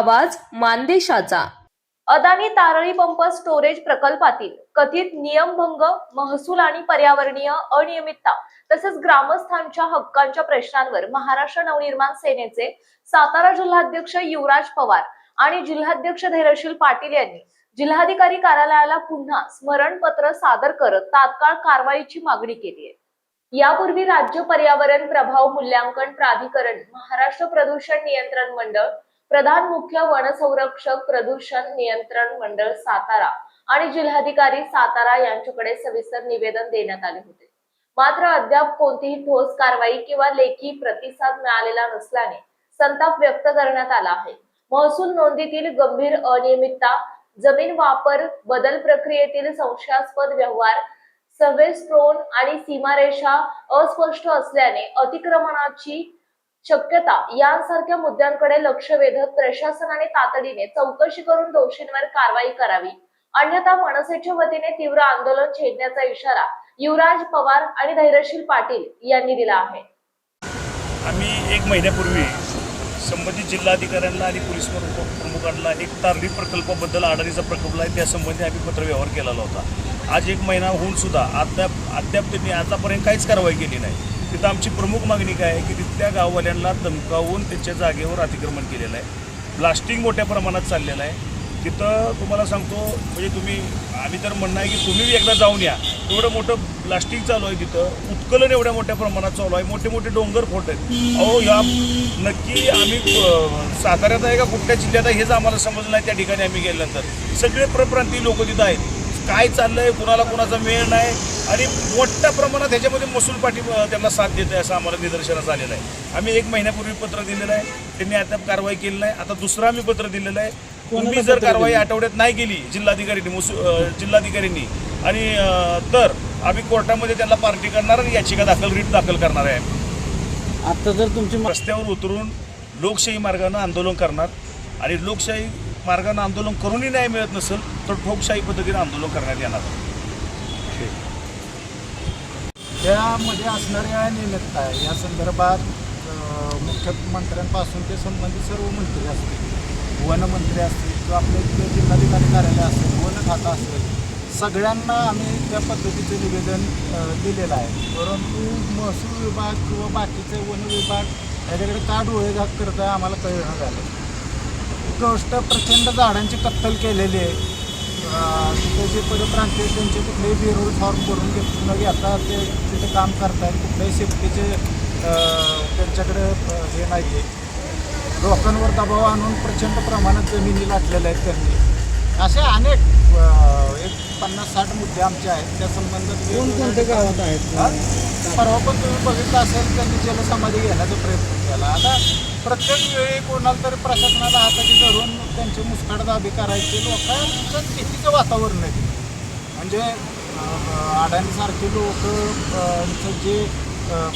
आवाज मानदेशाचा। Adani Tarali pump storage प्रकल्पातील कथित नियमभंग, महसूल आणि पर्यावरणीय अनियमितता तसेच ग्रामस्थांच्या हक्कांच्या प्रश्नांवर महाराष्ट्र नवनिर्माण सेनेचे सातारा जिल्हाध्यक्ष युवराज पवार आणि जिल्हाध्यक्ष धैर्यशील पाटील यांनी जिल्हाधिकारी कार्यालयाला पुन्हा स्मरणपत्र सादर करत तात्काळ कारवाईची मागणी केली आहे। यापूर्वी राज्य पर्यावरण प्रभाव मूल्यांकन प्राधिकरण, महाराष्ट्र प्रदूषण नियंत्रण मंडळ, प्रधान मुख्य वनसंरक्षक प्रदूषण नियंत्रण मंडळ सातारा आणि जिल्हाधिकारी सातारा यांच्याकडे सविस्तर निवेदन देण्यात आले होते। मात्र अद्याप कोणतीही ठोस कारवाई किंवा लेखी प्रतिसाद मिळालेला नसल्याने संताप व्यक्त करण्यात आला आहे। महसूल नोंदीतील गंभीर अनियमितता, जमीन वापर बदल प्रक्रियेतील संशयास्पद व्यवहार, सर्वे स्ट्रोन आणि सीमारेषा अस्पष्ट असल्याने अतिक्रमणाची शक्यता यांसारख्या मुद्द्यांकडे लक्ष वेधत प्रशासनाने तातडीने चौकशी करून दोषींवर कारवाई करावी, अन्यथा मनसेच्या वतीने तीव्र आंदोलन छेडण्याचा इशारा युवराज पवार आणि धैर्यशील पाटील यांनी दिला आहे। आम्ही 1 महिन्यापूर्वी संबंधित जिल्हाधिकाऱ्यांना आणि पोलीस प्रमुखांना एक तारळी प्रकल्पाबद्दल अडाणीचा प्रकल्प आहे त्यासंबंधी आम्ही पत्रव्यवहार केलेला होता। आज 1 महिना होऊन सुद्धा अद्याप त्यांनी आतापर्यंत काहीच कारवाई केली नाही। तिथं आमची प्रमुख मागणी काय आहे की तिथल्या गाववाल्यांना धमकावून त्यांच्या जागेवर अतिक्रमण केलेलं आहे, ब्लास्टिंग मोठ्या प्रमाणात चाललेलं आहे। तिथं तुम्हाला सांगतो म्हणजे आम्ही तर म्हणणं आहे की तुम्ही एकदा जाऊन या, एवढं मोठं ब्लास्टिंग चालू आहे, तिथं उत्खनन एवढ्या मोठ्या प्रमाणात चालू आहे, मोठे मोठे डोंगर फोट आहेत। अहो या नक्की आम्ही साताऱ्यात आहे का कुठल्या जिल्ह्यात आहे हेच आम्हाला समजलं नाही। त्या ठिकाणी आम्ही गेल्यानंतर सगळे परप्रांतीय लोक तिथं आहेत, काय चाललंय कुणाला कुणाचा वेळ नाही आणि मोठ्या प्रमाणात ह्याच्यामध्ये महसूल पाठी त्यांना साथ देत आहे असं आम्हाला निदर्शनास आलेलं आहे। आम्ही 1 महिन्यापूर्वी पत्र दिलेलं आहे, त्यांनी अद्याप कारवाई केली नाही। आता दुसरं आम्ही पत्र दिलेलं आहे, तुम्ही जर कारवाई आठवड्यात नाही केली जिल्हाधिकाऱ्यांनी आणि तर आम्ही कोर्टामध्ये त्यांना पार्टी करणार आणि याचिका रिट दाखल करणार आहे। आता जर तुमची रस्त्यावर उतरून लोकशाही मार्गाने आंदोलन करणार आणि लोकशाही मार्गाने आंदोलन करूनही न्याय मिळत नसेल तर ठोकशाही पद्धतीने आंदोलन करण्यात येणार। त्यामध्ये असणाऱ्या नियमितता आहे या संदर्भात मुख्यमंत्र्यांपासून ते संबंधित सर्व मंत्री असतील, वनमंत्री असतील किंवा आपले जिल्हाधिकारी कार्यालय असेल, वन खाता असेल, सगळ्यांना आम्ही त्या पद्धतीचं निवेदन दिलेलं आहे। परंतु महसूल विभाग किंवा बाकीचे वन विभाग याच्याकडे का डोळे झाक करत आहे आम्हाला कळलं झालं। गोष्ट प्रचंड झाडांची कत्तल केलेली आहे। तिथे जे परप्रांतीय त्यांचे कुठलेही बेरोल फॉर्म करून न घेता ते तिथे काम करतात, कुठल्याही सेफ्टीचे त्यांच्याकडे हे नाही आहे। लोकांवर दबाव आणून प्रचंड प्रमाणात जमिनी लाटलेल्या आहेत त्यांनी। असे अनेक 50-60 मुद्दे आमचे आहेत त्या संबंधात। कोणकोणत्या गावात आहेत परवा पण तुम्ही बघितलं असेल, त्यांनी जलसमाधी घेण्याचा प्रयत्न केला। आता प्रत्येक वेळी कोणाला तरी प्रशासनाला हाताची धरून त्यांचे मुस्काटदाबी करायचे, लोकांचं भीतीचं वातावरण आहे। म्हणजे अडाणीसारखे लोक जे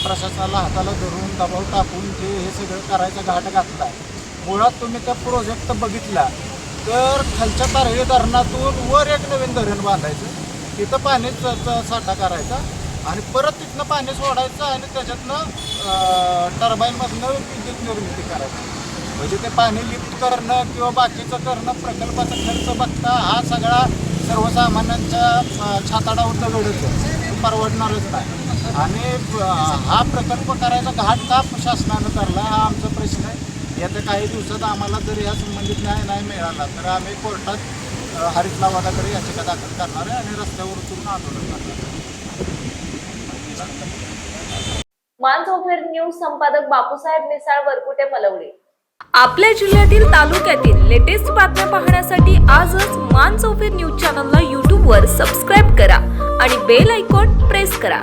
प्रशासनाला हाताला धरून दबाव टाकून जे हे सगळं करायचा घाट घातला आहे। मुळात तुम्ही त्या प्रोजेक्ट बघितला तर खालच्या तारळी धरणातून वर एक नवीन धरण बांधायचं, तिथं पाणीचा साठा करायचा आणि परत तिथनं पाणी सोडायचं आणि त्याच्यातनं टर्बाईनमधनं विद्युत निर्मिती करायची। म्हणजे ते पाणी लिफ्ट करणं किंवा बाकीचं करणं प्रकल्पाचा खर्च बघता हा सगळा सर्वसामान्यांच्या छाताडावर दगडच परवडणारच नाही। आणि हा प्रकल्प करायचा घाट का शासनानं करला हा आमचा प्रश्न आहे। येत्या काही दिवसात आम्हाला जर या संबंधित न्याय नाही मिळाला तर आम्ही कोर्टात हरित लवादाकडे याचिका दाखल करणार आहे आणि रस्त्यावर उतरून आंदोलन करणार आहे। मानसोफेर न्यूज संपादक बापूसाहेब मिसाळ, वरकुटे, मलवडी। आपल्या जिल्ह्यातील तालुक्यातील लेटेस्ट बातम्या पाहण्यासाठी आजच मानसोफेर न्यूज चॅनलला YouTube वर सबस्क्राईब करा आणि बेल आयकॉन प्रेस करा।